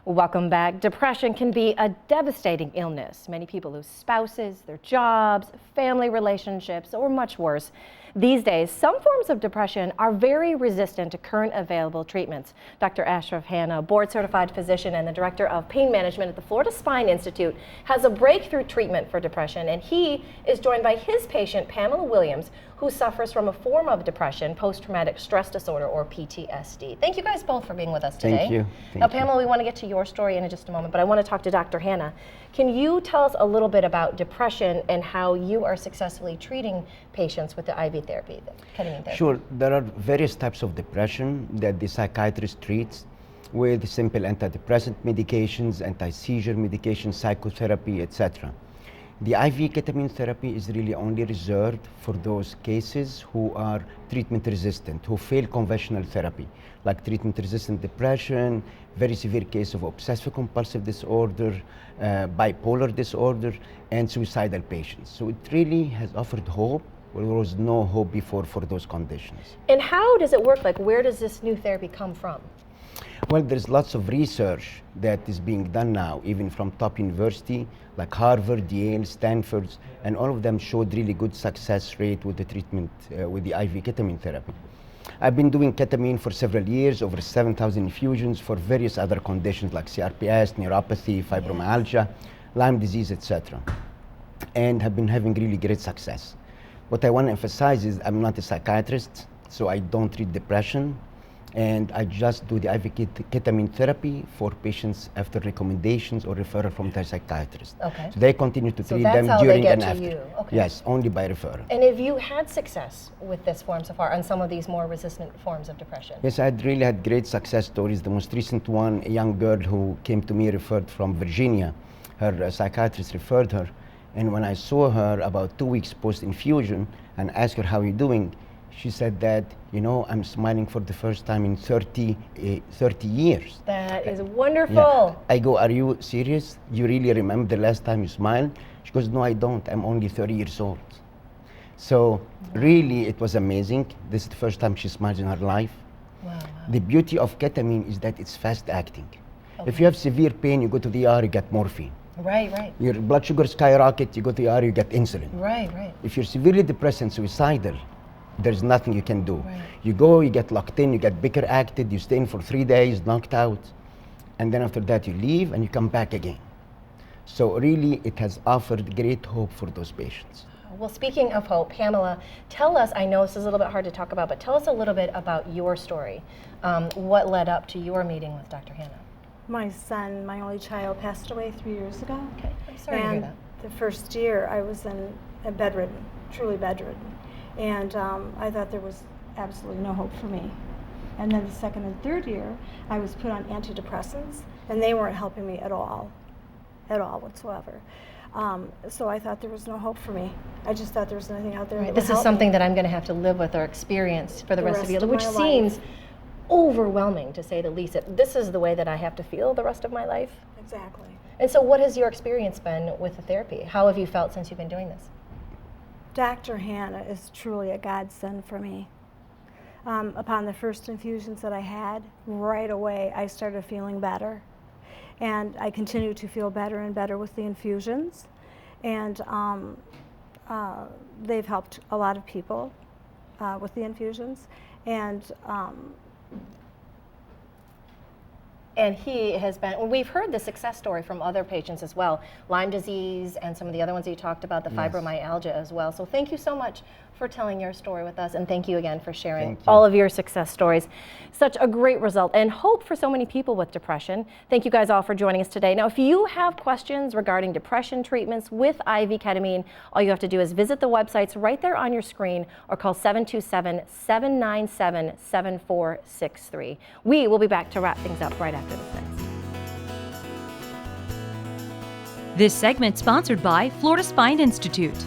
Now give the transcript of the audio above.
Welcome back. Depression can be a devastating illness. Many people lose spouses, their jobs, family relationships, or much worse. These days, some forms of depression are very resistant to current available treatments. Dr. Ashraf Hanna, board-certified physician and the director of pain management at the Florida Spine Institute, has a breakthrough treatment for depression, and he is joined by his patient, Pamela Williams, who suffers from a form of depression, post-traumatic stress disorder, or PTSD. Thank you guys both for being with us today. Thank you. Now, Pamela, we want to get to your story in just a moment, but I want to talk to Dr. Hanna. Can you tell us a little bit about depression and how you are successfully treating patients with the IV therapy, the ketamine therapy? Sure. There are various types of depression that the psychiatrist treats with simple antidepressant medications, anti-seizure medications, psychotherapy, etc. The IV ketamine therapy is really only reserved for those cases who are treatment resistant, who fail conventional therapy, like treatment resistant depression, very severe case of obsessive compulsive disorder, bipolar disorder, and suicidal patients. So it really has offered hope where there was no hope before for those conditions. And how does it work? Like, where does this new therapy come from? Well, there's lots of research that is being done now, even from top university like Harvard, Yale, Stanford, and all of them showed really good success rate with the treatment with the IV ketamine therapy. I've been doing ketamine for several years, over 7,000 infusions for various other conditions like CRPS, neuropathy, fibromyalgia, Lyme disease, etc. And have been having really great success. What I want to emphasize is I'm not a psychiatrist, so I don't treat depression. And I just do the IV ketamine therapy for patients after recommendations or referral from their psychiatrist. Okay. So they continue to treat them how during they get and to after. You. Okay. Yes, only by referral. And have you had success with this form so far on some of these more resistant forms of depression? Yes, I really had great success stories. The most recent one, a young girl who came to me referred from Virginia. Her psychiatrist referred her. And when I saw her about 2 weeks post-infusion and asked her, how are you doing? She said that, you know, I'm smiling for the first time in 30 years. That is wonderful. Yeah. I go, are you serious? You really remember the last time you smiled? She goes, no, I don't. I'm only 30 years old. So really, it was amazing. This is the first time she smiles in her life. Wow. The beauty of ketamine is that it's fast acting. Okay. If you have severe pain, you go to the ER, you get morphine. Right, right. Your blood sugar skyrocket, you go to the ER, you get insulin. Right, right. If you're severely depressed and suicidal, there's nothing you can do. Right. You go, you get locked in, you get Becker acted, you stay in for 3 days, knocked out, and then after that you leave and you come back again. So really, it has offered great hope for those patients. Well, speaking of hope, Pamela, tell us, I know this is a little bit hard to talk about, but tell us a little bit about your story. What led up to your meeting with Dr. Hanna? My son, my only child, passed away 3 years ago. Okay, I'm sorry to hear that. The first year I was bedridden, truly bedridden. And I thought there was absolutely no hope for me. And then the second and third year, I was put on antidepressants, and they weren't helping me at all whatsoever. So I thought there was no hope for me. I just thought there was nothing out there. Right. That This would is help something me. that I'm going to have to live with or experience for the rest of your life, which my seems life. overwhelming, to say the least. This is the way that I have to feel the rest of my life. Exactly. And so what has your experience been with the therapy? How have you felt since you've been doing this? Dr. Hanna is truly a godsend for me. Upon the first infusions that I had, right away I started feeling better. And I continue to feel better and better with the infusions. And they've helped a lot of people with the infusions. And he has been, well, we've heard the success story from other patients as well, Lyme disease and some of the other ones you talked about, the fibromyalgia as well. So thank you so much for telling your story with us, and thank you again for sharing all of your success stories. Such a great result and hope for so many people with depression. Thank you guys all for joining us today. Now, if you have questions regarding depression treatments with IV ketamine, all you have to do is visit the websites right there on your screen or call 727-797-7463. We will be back to wrap things up right after this next. This segment sponsored by Florida Spine Institute.